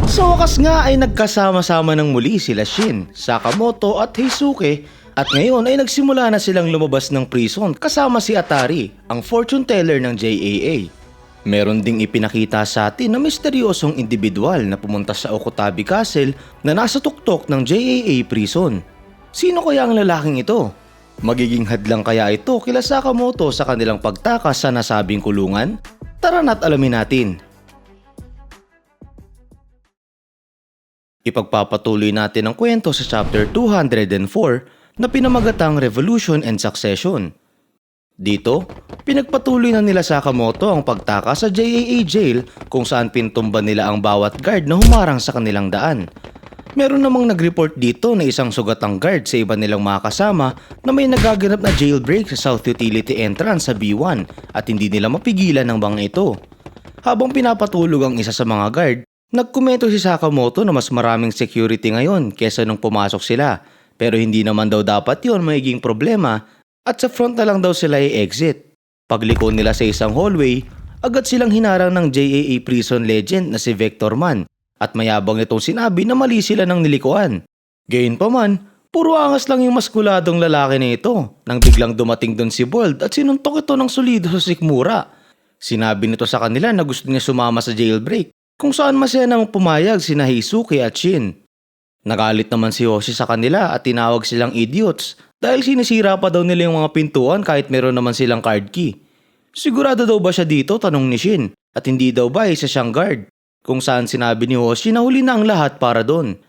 Sa wakas nga ay nagkasama-sama ng muli sila Shin, Sakamoto at Heisuke at ngayon ay nagsimula na silang lumabas ng prison kasama si Atari, ang fortune teller ng JAA. Meron ding ipinakita sa atin na misteryosong individual na pumunta sa Okutabi Castle na nasa tuktok ng JAA prison. Sino kaya ang lalaking ito? Magiging hadlang kaya ito kila Sakamoto sa kanilang pagtakas sa nasabing kulungan? Tara na't alamin natin. Ipagpapatuloy natin ang kwento sa chapter 204 na pinamagatang Revolution and Succession. Dito, pinagpatuloy na nila Sakamoto ang pagtaka sa JAA jail kung saan pintumba nila ang bawat guard na humarang sa kanilang daan. Meron namang nag-report dito na isang sugatang guard sa iba nilang mga kasama na may nagaganap na jailbreak sa South Utility Entrance sa B1 at hindi nila mapigilan ng banga ito. Habang pinapatulog ang isa sa mga guard, nagkomento si Sakamoto na mas maraming security ngayon kesa nung pumasok sila, pero hindi naman daw dapat yon magiging problema at sa front na lang daw sila i-exit. Pagliko nila sa isang hallway, agad silang hinarang ng JAA prison legend na si Vector Man at mayabang nitong sinabi na mali sila ng nilikuan. Gayunpaman, puro angas lang yung maskuladong lalaki na ito nang biglang dumating doon si Bold at sinuntok ito ng solido sa sikmura. Sinabi nito sa kanila na gusto niya sumama sa jailbreak, kung saan masaya namang pumayag sina Heisuke at Shin. Nagalit naman si Hoshi sa kanila at tinawag silang idiots dahil sinisira pa daw nila yung mga pintuan kahit meron naman silang card key. Sigurado daw ba siya dito, tanong ni Shin, at hindi daw ba isa siyang guard? Kung saan sinabi ni Hoshi na huli na ang lahat para doon.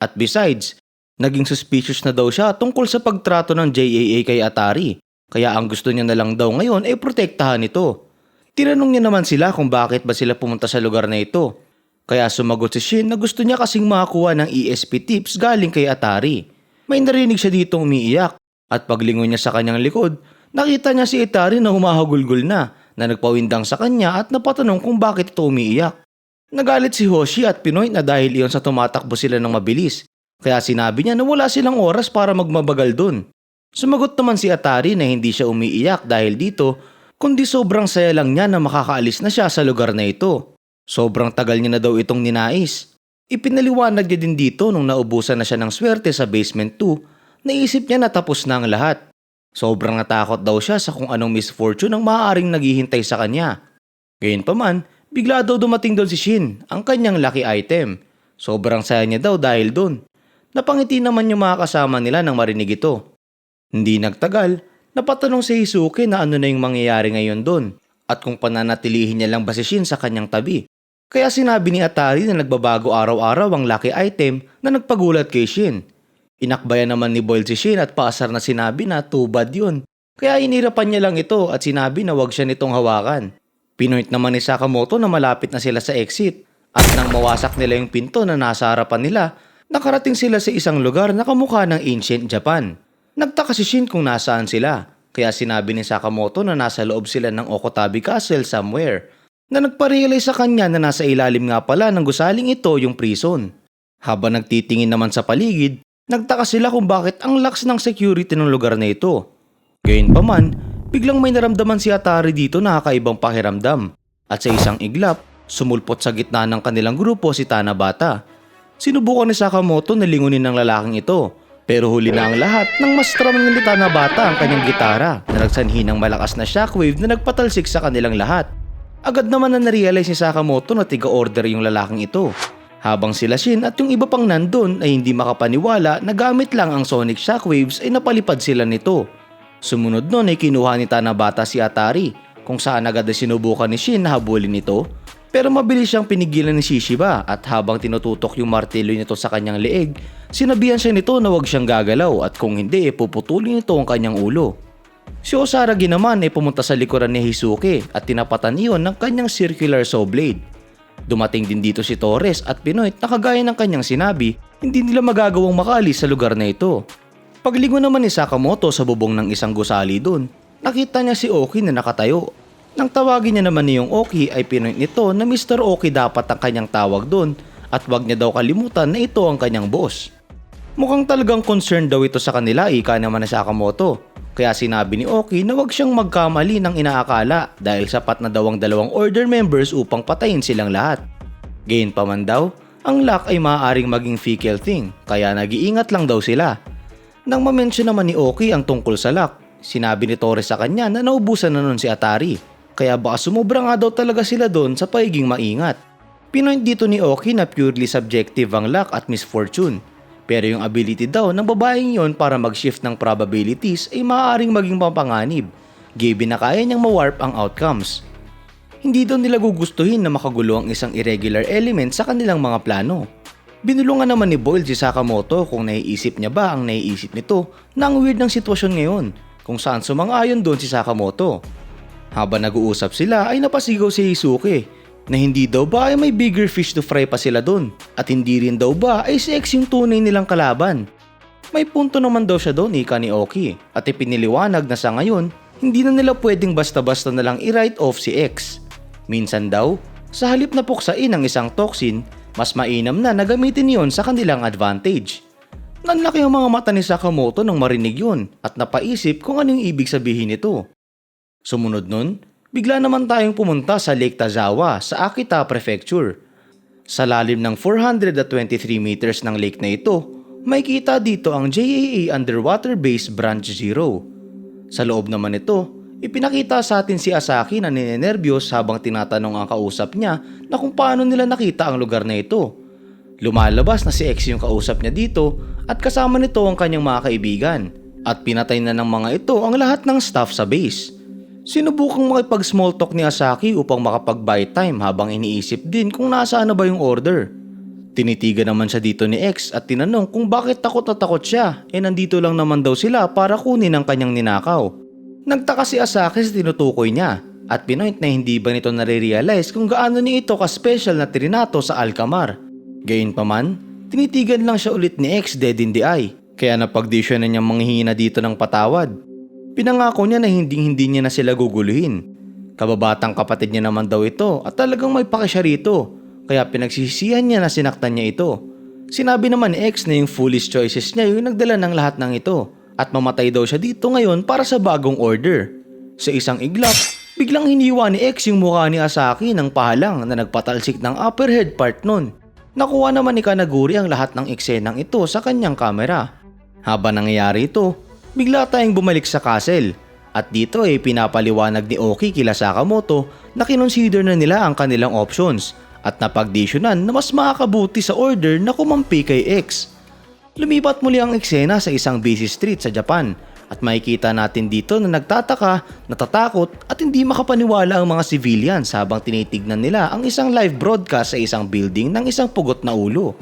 At besides, naging suspicious na daw siya tungkol sa pagtrato ng JAA kay Atari, kaya ang gusto niya na lang daw ngayon ay protektahan ito. Tinanong niya naman sila kung bakit ba sila pumunta sa lugar na ito. Kaya sumagot si Shin na gusto niya kasing makakuha ng ESP tips galing kay Atari. May narinig siya dito umiiyak at paglingon niya sa kanyang likod, nakita niya si Atari na humahagulgol na nagpawindang sa kanya at napatanong kung bakit ito umiiyak. Nagalit si Hoshi at pinoint na dahil iyon sa tumatakbo sila ng mabilis, kaya sinabi niya na wala silang oras para magmabagal dun. Sumagot naman si Atari na hindi siya umiiyak dahil dito, kundi sobrang saya lang niya na makakaalis na siya sa lugar na ito. Sobrang tagal niya na daw itong ninais. Ipinaliwanag niya din dito nung naubusan na siya ng swerte sa basement 2, naisip niya na tapos na ang lahat. Sobrang natakot daw siya sa kung anong misfortune ang maaaring naghihintay sa kanya. Gayunpaman, bigla daw dumating doon si Shin, ang kanyang lucky item. Sobrang saya niya daw dahil doon. Napangiti naman yung mga kasama nila nang marinig ito. Hindi nagtagal, napatanong si Heisuke na ano na yung mangyayari ngayon doon at kung pananatilihin niya lang ba si Shin sa kanyang tabi. Kaya sinabi ni Atari na nagbabago araw-araw ang lucky item na nagpagulat kay Shin. Inakbayan naman ni Boyle si Shin at paasar na sinabi na too bad yun. Kaya inirapan niya lang ito at sinabi na wag siya nitong hawakan. Pinoint naman ni Sakamoto na malapit na sila sa exit at nang mawasak nila yung pinto na nasa harapan nila, nakarating sila sa isang lugar na kamukha ng ancient Japan. Nagtaka si Shin kung nasaan sila. Kaya sinabi ni Sakamoto na nasa loob sila ng Okutabi Castle somewhere, na nagparealize sa kanya na nasa ilalim nga pala ng gusaling ito yung prison. Habang nagtitingin naman sa paligid, nagtaka sila kung bakit ang lakas ng security ng lugar na ito. Gayunpaman, biglang may naramdaman si Atari dito na kakaibang pakiramdam at sa isang iglap, sumulpot sa gitna ng kanilang grupo si Tanabata. Sinubukan ni Sakamoto na lingunin ng lalaking ito, pero huli na ang lahat nang mas tramang ni Tanabata ang kanyang gitara na nagsanhi ng malakas na shockwave na nagpatalsik sa kanilang lahat. Agad naman na narealize ni Sakamoto na tiga-order yung lalaking ito. Habang sila Shin at yung iba pang nandun ay hindi makapaniwala na gamit lang ang sonic shockwaves ay napalipad sila nito. Sumunod nun ay kinuha ni Tanabata si Atari kung saan agad ay sinubukan ni Shin na habulin ito. Pero mabilis siyang pinigilan ni Shishiba at habang tinututok yung martilyo nito sa kanyang leeg, sinabihan siya nito na huwag siyang gagalaw at kung hindi puputulin nito ang kanyang ulo. Si Osaragi naman ay pumunta sa likuran ni Heisuke at tinapatan iyon ng kanyang circular saw blade. Dumating din dito si Torres at Pinoy na kagaya ng kanyang sinabi, hindi nila magagawang makaalis sa lugar na ito. Paglingon naman ni Sakamoto sa bubong ng isang gusali dun, nakita niya si Oki na nakatayo. Nang tawagin niya naman niyong Oki ay pinoint nito na Mr. Oki dapat ang kanyang tawag dun at wag niya daw kalimutan na ito ang kanyang boss. Mukhang talagang concerned daw ito sa kanila, ika naman na Sakamoto. Kaya sinabi ni Oki na wag siyang magkamali ng inaakala dahil sapat na daw ang dalawang order members upang patayin silang lahat. Gayunpaman daw, ang luck ay maaaring maging fickle thing, kaya nag-iingat lang daw sila. Nang ma-mention naman ni Oki ang tungkol sa luck, sinabi ni Torres sa kanya na naubusan na nun si Atari, kaya baka sumubra nga daw talaga sila doon sa pagiging maingat. Pinoint dito ni Oki na purely subjective ang luck at misfortune, pero yung ability daw ng babaeng yon para mag-shift ng probabilities ay maaaring maging mapanganib, given na kaya niyang ma-warp ang outcomes. Hindi daw nila gugustuhin na makagulo ang isang irregular element sa kanilang mga plano. Binulungan naman ni Boyle si Sakamoto kung naiisip niya ba ang naiisip nito na ang weird ng sitwasyon ngayon, kung saan sumang-ayon doon si Sakamoto. Habang nag-uusap sila ay napasigaw si Hisuke na hindi daw ba ay may bigger fish to fry pa sila doon at hindi rin daw ba ay si X yung tunay nilang kalaban. May punto naman daw siya doon, ika ni Oki, at ipiniliwanag na sa ngayon hindi na nila pwedeng basta-basta na lang i-write off si X. Minsan daw, sa halip na puksain ang isang toxin, mas mainam na nagamitin yon sa kanilang advantage. Nanlaki ang mga mata ni Sakamoto nang marinig yun at napaisip kung anong ibig sabihin nito. Sumunod nun, bigla naman tayong pumunta sa Lake Tazawa sa Akita Prefecture. Sa lalim ng 423 meters ng lake na ito, may kita dito ang JAA Underwater Base Branch 0. Sa loob naman ito, ipinakita sa atin si Asaki na ninenervyos habang tinatanong ang kausap niya na kung paano nila nakita ang lugar na ito. Lumalabas na si X yung kausap niya dito at kasama nito ang kanyang mga kaibigan at pinatay na ng mga ito ang lahat ng staff sa base. Sinubukang makipag-small talk ni Asaki upang makapag-buy time habang iniisip din kung nasaan na ba yung order. Tinitigan naman siya dito ni X at tinanong kung bakit takot na takot siya nandito lang naman daw sila para kunin ang kanyang ninakaw. Nagtaka si Asaki sa tinutukoy niya at pinoint na hindi ba nito nare-realize kung gaano niya ito ka-special na trinato sa Alcamar. Gayunpaman, tinitigan lang siya ulit ni X dead in the eye, kaya napagdesisyon na niyang manghihina dito ng patawad. Pinangako niya na hindi niya na sila guguluhin. Kababatang kapatid niya naman daw ito at talagang may pake siya rito, kaya pinagsisisihan niya na sinaktan niya ito. Sinabi naman ni X na yung foolish choices niya yung nagdala ng lahat ng ito. At mamatay daw siya dito ngayon para sa bagong order. Sa isang iglap, biglang hiniwa ni X yung mukha ni Asaki ng pahalang na nagpatalsik ng upper head part nun. Nakuha naman ni Kanaguri ang lahat ng eksenang ito sa kanyang kamera. Habang nangyayari ito, bigla tayong bumalik sa castle. At dito ay pinapaliwanag ni Oki kila Sakamoto na kinonsider na nila ang kanilang options at napagdesisyonan na mas makakabuti sa order na kumampi kay X. Lumipat muli ang eksena sa isang busy street sa Japan at makikita natin dito na nagtataka, natatakot at hindi makapaniwala ang mga civilians habang tinitignan nila ang isang live broadcast sa isang building ng isang pugot na ulo.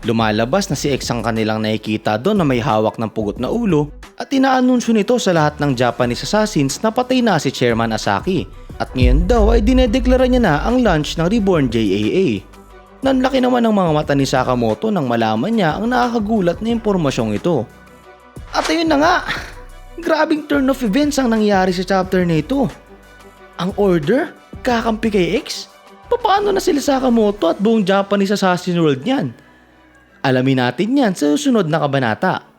Lumalabas na si X ang kanilang nakikita doon na may hawak ng pugot na ulo at inaanunsyo nito sa lahat ng Japanese assassins na patay na si Chairman Asaki at ngayon daw ay dinedeklara niya na ang launch ng Reborn JAA. Nanlaki naman ang mga mata ni Sakamoto nang malaman niya ang nakakagulat na impormasyong ito. At ayun na nga, grabing turn of events ang nangyari sa chapter na ito. Ang order, kakampi kay X? Paano na sila Sakamoto at buong Japanese Assassin World niyan? Alamin natin yan sa susunod na kabanata.